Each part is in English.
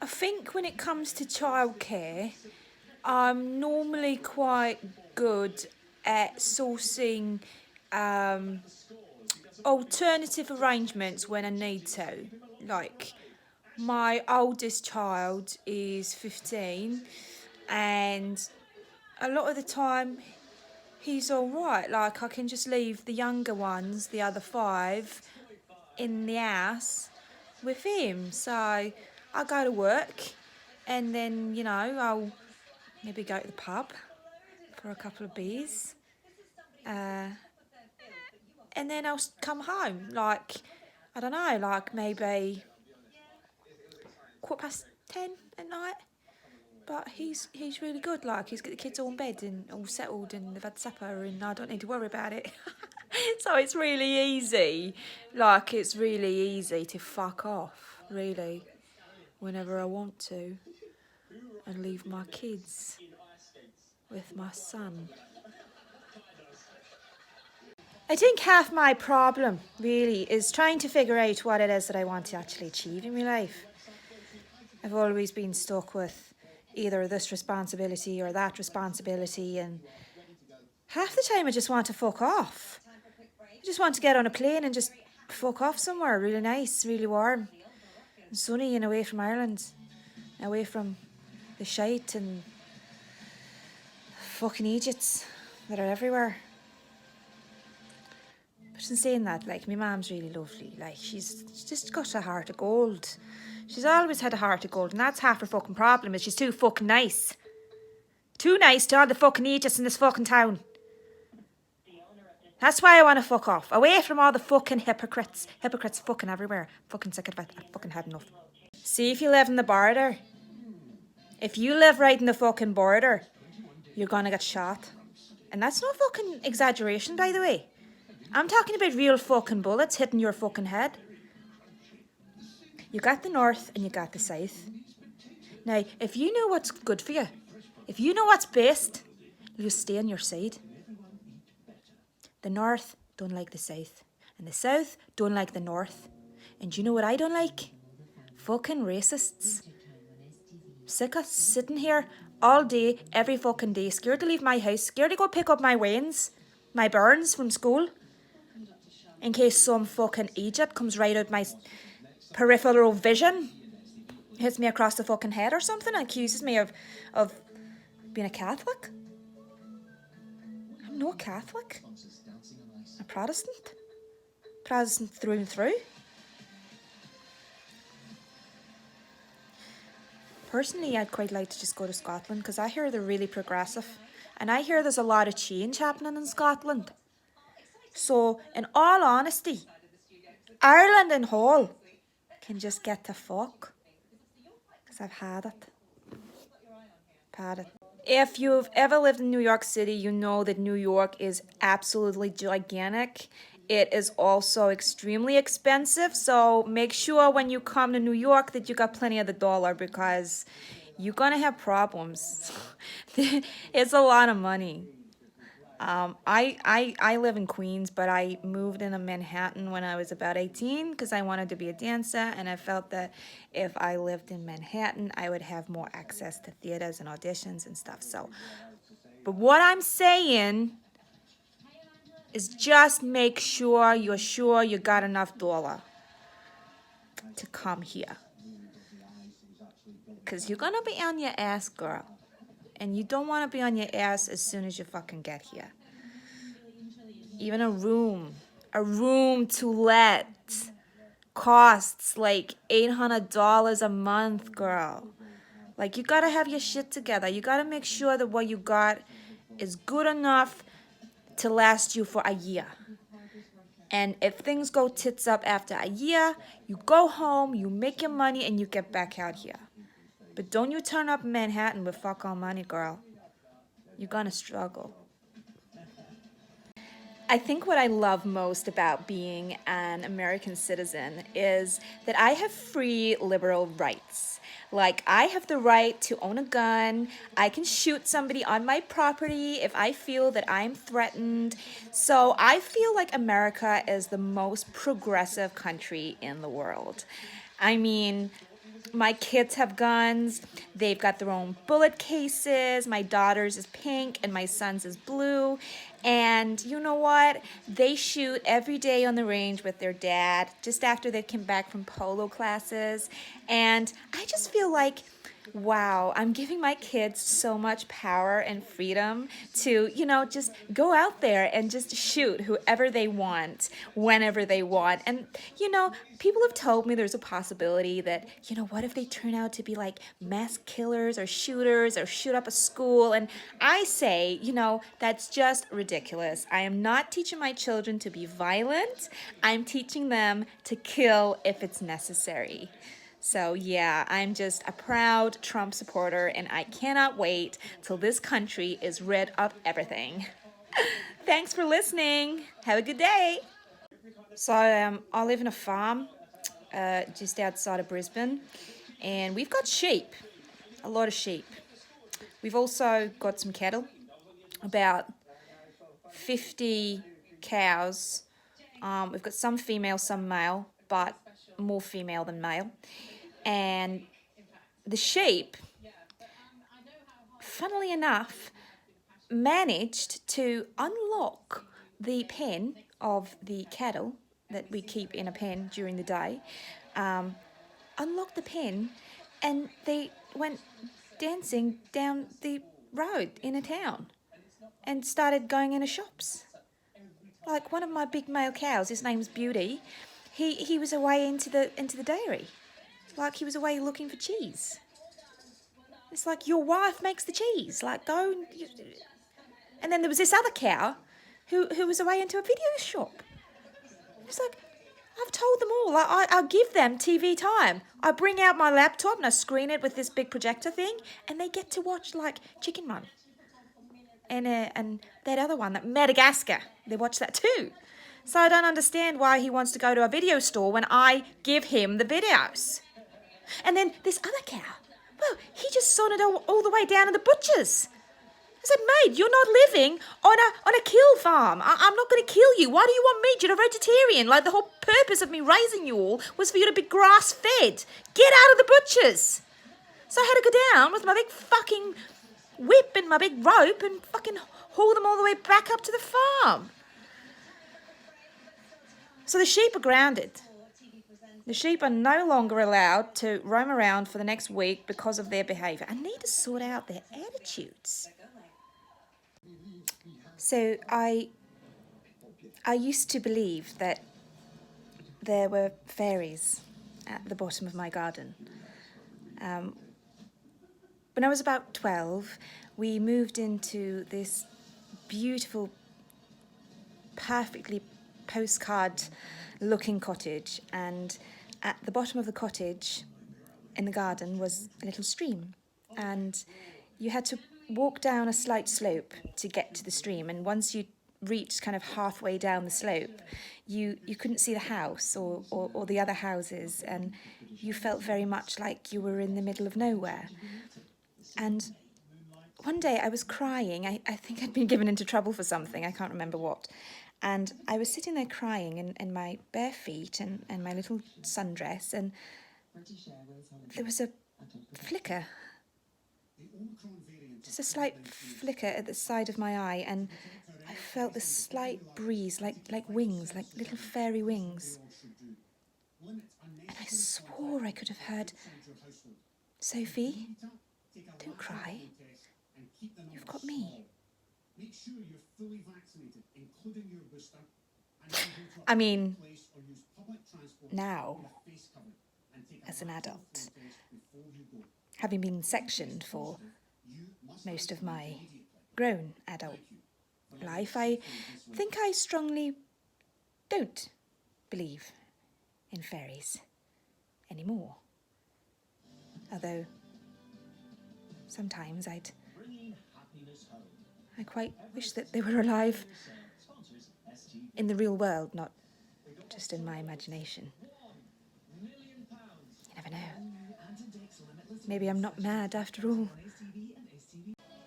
I think when it comes to childcare, I'm normally quite good at sourcing um, alternative arrangements when I need to. Like, my oldest child is 15, and a lot of the time he's all right. Like, I can just leave the younger ones, the other five, in the house with him. So I go to work, and then, I'll maybe go to the pub for a couple of beers. Uh, and then I'll come home, like, I don't know, like maybe 10:15 at night. But he's really good. Like, he's got the kids all in bed and all settled, and they've had supper, and I don't need to worry about it. So it's really easy. Like, it's really easy to fuck off, really, whenever I want to, and leave my kids with my son. I think half my problem, really, is trying to figure out what it is that I want to actually achieve in my life. I've always been stuck with either this responsibility or that responsibility, and half the time I just want to fuck off. I just want to get on a plane and just fuck off somewhere really nice, really warm and sunny, and away from Ireland, away from the shite and fucking Egypts that are everywhere. But in saying that, like, my mum's really lovely. Like, she's just got a heart of gold. She's always had a heart of gold, and that's half her fucking problem, is she's too fucking nice. Too nice to all the fucking Egypts in this fucking town. That's why I want to fuck off. Away from all the fucking hypocrites. Hypocrites fucking everywhere. Fucking sick of it. I fucking had enough. See, if you live in the border, if you live right in the fucking border, you're gonna get shot. And that's no fucking exaggeration, by the way. I'm talking about real fucking bullets hitting your fucking head. You got the north and you got the south. Now, if you know what's good for you, if you know what's best, you stay on your side. The north don't like the south, and the south don't like the north. And you know what I don't like? Fucking racists. Sick of sitting here all day, every fucking day, scared to leave my house, scared to go pick up my Waynes, my Burns from school, in case some fucking Egypt comes right out my peripheral vision, hits me across the fucking head or something, and accuses me of being a Catholic. I'm no Catholic. I'm a Protestant. Protestant through and through. Personally, I'd quite like to just go to Scotland, because I hear they're really progressive, and I hear there's a lot of change happening in Scotland. So, in all honesty, Ireland and whole can just get to fuck, because I've had it. If you've ever lived in New York City, you know that New York is absolutely gigantic. It is also extremely expensive, so make sure when you come to New York that you got plenty of the dollar, because you're gonna have problems. It's a lot of money. I live in Queens, but I moved into Manhattan when I was about 18 because I wanted to be a dancer, and I felt that if I lived in Manhattan, I would have more access to theaters and auditions and stuff. So, but what I'm saying is just make sure you got enough dollar to come here, because you're gonna be on your ass, girl. And you don't want to be on your ass as soon as you fucking get here. Even a room to let costs like $800 a month, girl. Like, you gotta have your shit together. You gotta make sure that what you got is good enough to last you for a year. And if things go tits up after a year, you go home, you make your money, and you get back out here. But don't you turn up in Manhattan with fuck all money, girl. You're gonna struggle. I think what I love most about being an American citizen is that I have free liberal rights. Like, I have the right to own a gun. I can shoot somebody on my property if I feel that I'm threatened. So I feel like America is the most progressive country in the world. I mean, My kids have guns. They've got their own bullet cases. My daughter's is pink and my son's is blue. And you know what? They shoot every day on the range with their dad just after they came back from polo classes. And I just feel like, wow, I'm giving my kids so much power and freedom to, just go out there and just shoot whoever they want, whenever they want. And, people have told me there's a possibility that, what if they turn out to be like mass killers or shooters or shoot up a school? And I say, that's just ridiculous. I am not teaching my children to be violent. I'm teaching them to kill if it's necessary. So yeah, I'm just a proud Trump supporter and I cannot wait till this country is rid of everything. Thanks for listening. Have a good day. So I live in a farm just outside of Brisbane and we've got sheep, a lot of sheep. We've also got some cattle, about 50 cows. We've got some female, some male, but more female than male. And the sheep, funnily enough, managed to unlock the pen of the cattle that we keep in a pen during the day, unlocked the pen, and they went dancing down the road in a town and started going into shops. Like one of my big male cows, his name's Beauty, he was away into the dairy. Like he was away looking for cheese. It's like, your wife makes the cheese. Like, go. And then there was this other cow who was away into a video shop. It's like, I've told them all. I'll give them TV time. I bring out my laptop and I screen it with this big projector thing, and they get to watch, like, Chicken Run. And that other one, that Madagascar, they watch that too. So I don't understand why he wants to go to a video store when I give him the videos. And then this other cow, well, he just sauntered all the way down to the butcher's. I said, mate, you're not living on a kill farm. I'm not going to kill you. Why do you want meat? You're a vegetarian. Like, the whole purpose of me raising you all was for you to be grass-fed. Get out of the butcher's. So I had to go down with my big fucking whip and my big rope and fucking haul them all the way back up to the farm. So the sheep are grounded. The sheep are no longer allowed to roam around for the next week because of their behaviour. I need to sort out their attitudes. So I used to believe that there were fairies at the bottom of my garden. When I was about 12, we moved into this beautiful, perfectly postcard-looking cottage, and at the bottom of the cottage in the garden was a little stream, and you had to walk down a slight slope to get to the stream, and once you reached kind of halfway down the slope, you couldn't see the house or the other houses, and you felt very much like you were in the middle of nowhere. And one day I was crying. I think I'd been given into trouble for something, I can't remember what. And I was sitting there crying in my bare feet and my little sundress, and there was a flicker, just a slight flicker at the side of my eye, and I felt this slight breeze, like wings, like little fairy wings. And I swore I could have heard, "Sophie, don't cry. You've got me." I mean, now, as an adult, having been sectioned for most of my grown adult life, I think I strongly don't believe in fairies anymore. Although sometimes I quite wish that they were alive in the real world, not just in my imagination. You never know. Maybe I'm not mad after all.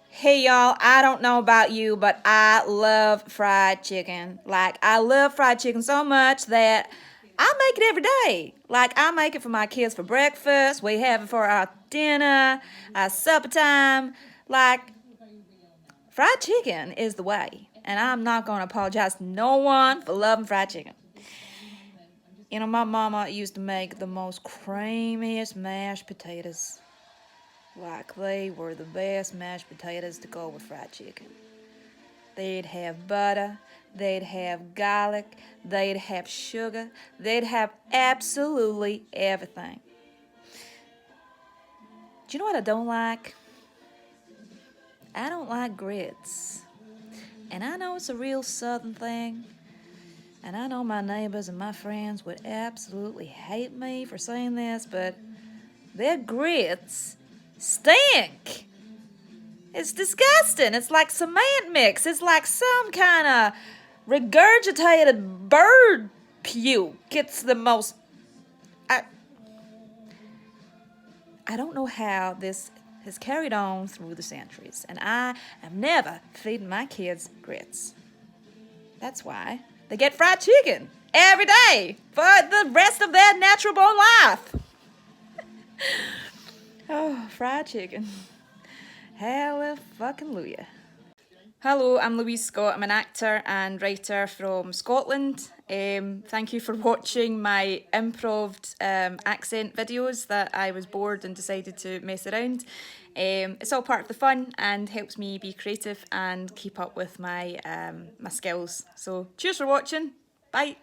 Hey y'all, I don't know about you, but I love fried chicken. Like, I love fried chicken so much that I make it every day. Like, I make it for my kids for breakfast. We have it for our dinner, our supper time. Like, fried chicken is the way. And I'm not going to apologize to no one for loving fried chicken. You know, my mama used to make the most creamiest mashed potatoes. Like, they were the best mashed potatoes to go with fried chicken. They'd have butter, they'd have garlic, they'd have sugar, they'd have absolutely everything. Do you know what I don't like? I don't like grits. And I know it's a real southern thing. And I know my neighbors and my friends would absolutely hate me for saying this, but their grits stink. It's disgusting. It's like cement mix. It's like some kind of regurgitated bird puke. It's the most... I don't know how this has carried on through the centuries, and I am never feeding my kids grits. That's why they get fried chicken every day for the rest of their natural born life. Oh, fried chicken. Hallelujah. Hello, I'm Louise Scott. I'm an actor and writer from Scotland. Thank you for watching my improv accent videos that I was bored and decided to mess around. It's all part of the fun and helps me be creative and keep up with my skills. So cheers for watching. Bye.